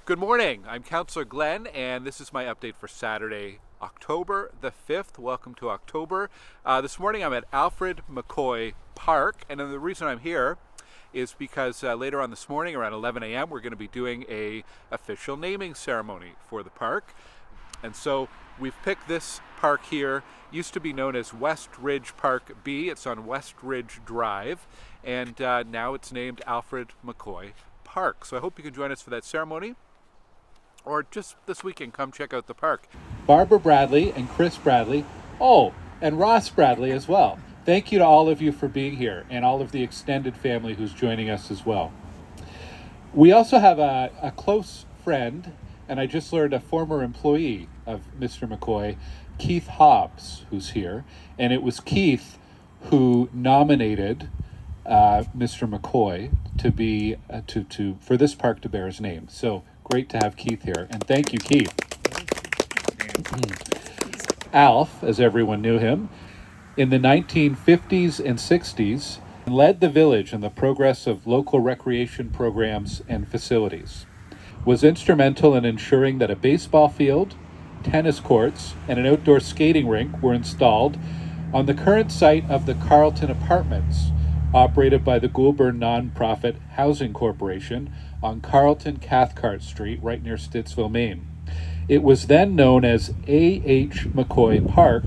Good morning. I'm Councillor Glenn, and this is my update for Saturday, October the 5th. Welcome to October. This morning I'm at Alfred McCoy Park, and the reason I'm here is because later on this morning around 11 a.m. we're going to be doing a official naming ceremony for the park. And so we've picked this park here, used to be known as West Ridge Park B. It's on West Ridge Drive, and now it's named Alfred McCoy Park. So I hope you can join us for that ceremony, or just this weekend, come check out the park. Barbara Bradley and Chris Bradley, and Ross Bradley as well. Thank you to all of you for being here, and all of the extended family who's joining us as well. We also have a close friend, and I just learned a former employee of Mr. McCoy, Keith Hobbs, who's here. And it was Keith who nominated Mr. McCoy to be for this park to bear his name. So great to have Keith here, and thank you, Keith. Alf, as everyone knew him, in the 1950s and 60s, led the village in the progress of local recreation programs and facilities, was instrumental in ensuring that a baseball field, tennis courts, and an outdoor skating rink were installed on the current site of the Carlton Apartments, operated by the Goulburn Nonprofit Housing Corporation on Carlton Cathcart Street, right near Stittsville, Maine. It was then known as A.H. McCoy Park,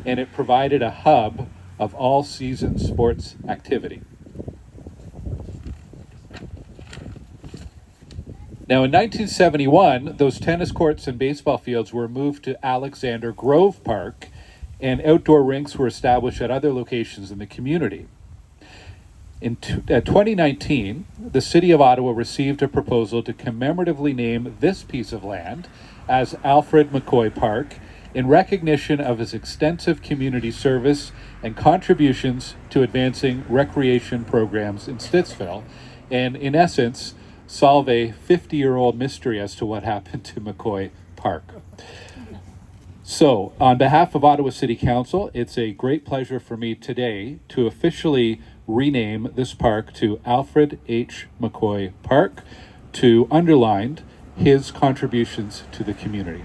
and it provided a hub of all-season sports activity. Now, in 1971, those tennis courts and baseball fields were moved to Alexander Grove Park, and outdoor rinks were established at other locations in the community. In 2019, the City of Ottawa received a proposal to commemoratively name this piece of land as Alfred McCoy Park in recognition of his extensive community service and contributions to advancing recreation programs in Stittsville, and in essence, solve a 50-year-old mystery as to what happened to McCoy Park. So, on behalf of Ottawa City Council, it's a great pleasure for me today to officially rename this park to Alfred H. McCoy Park to underline his contributions to the community.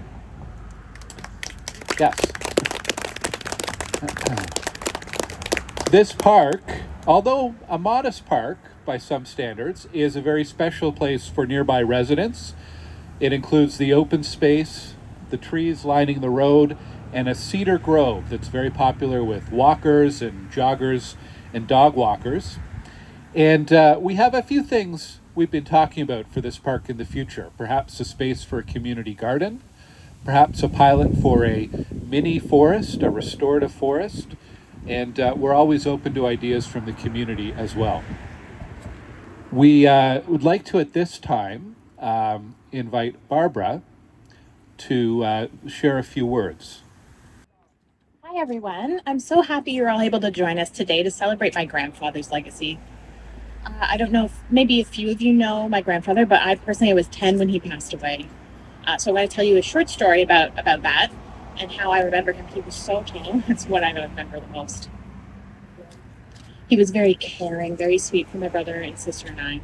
Yes. This park, although a modest park by some standards, is a very special place for nearby residents. It includes the open space, the trees lining the road, and a cedar grove that's very popular with walkers and joggers and dog walkers. And we have a few things we've been talking about for this park in the future. Perhaps a space for a community garden, perhaps a pilot for a mini forest, a restorative forest, and we're always open to ideas from the community as well. We would like to, at this time, invite Barbara to share a few words. Hi, everyone. I'm so happy you're all able to join us today to celebrate my grandfather's legacy. I don't know if maybe a few of you know my grandfather, but I personally was 10 when he passed away. So I'm going to tell you a short story about that and how I remember him. He was so tall. That's what I remember the most. He was very caring, very sweet for my brother and sister and I.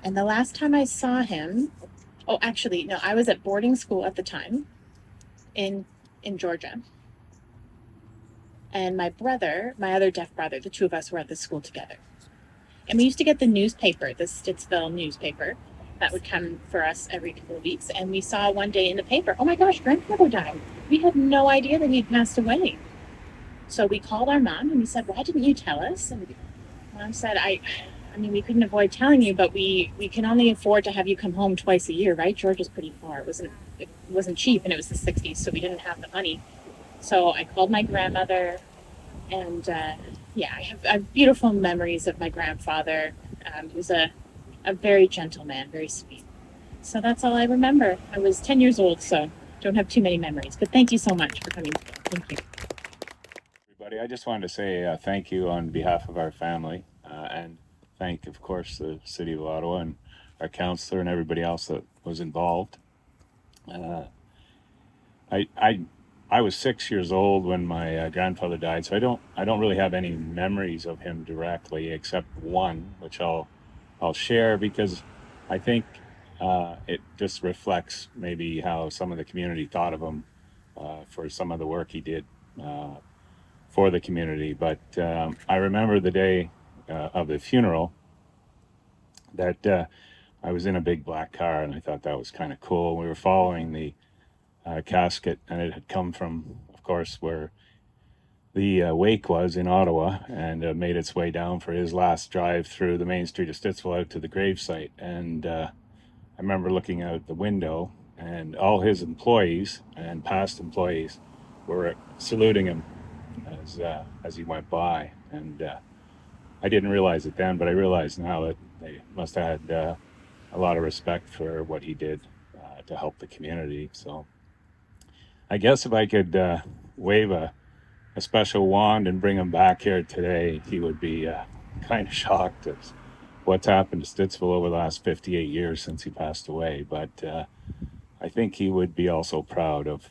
And the last time I saw him, actually, no, I was at boarding school at the time in Georgia. And my brother, my other deaf brother, the two of us were at the school together. And we used to get the newspaper, the Stittsville newspaper, that would come for us every couple of weeks. And we saw one day in the paper, oh my gosh, grandfather died. We had no idea that he'd passed away. So we called our mom and we said, why didn't you tell us? And mom said, I mean, we couldn't avoid telling you, but we can only afford to have you come home twice a year, right? Georgia's pretty far. It wasn't cheap, and it was the 60s, so we didn't have the money. So I called my grandmother, and I have beautiful memories of my grandfather. He was a very gentle man, very sweet. So that's all I remember. I was 10 years old, so don't have too many memories. But thank you so much for coming. Thank you. Everybody, I just wanted to say thank you on behalf of our family, and thank, of course, the City of Ottawa and our councillor and everybody else that was involved. I was 6 years old when my grandfather died, so I don't really have any memories of him directly, except one, which I'll share because I think it just reflects maybe how some of the community thought of him for some of the work he did for the community. But I remember the day of the funeral that I was in a big black car, and I thought that was kind of cool. We were following the casket, and it had come from, of course, where the wake was in Ottawa, and made its way down for his last drive through the main street of Stittsville out to the gravesite. And I remember looking out the window, and all his employees and past employees were saluting him as he went by. And I didn't realize it then, but I realize now that they must have had a lot of respect for what he did to help the community. So I guess if I could wave a special wand and bring him back here today, he would be kind of shocked at what's happened to Stittsville over the last 58 years since he passed away. But I think he would be also proud of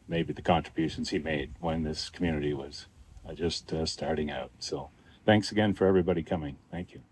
maybe the contributions he made when this community was just starting out. So thanks again for everybody coming. Thank you.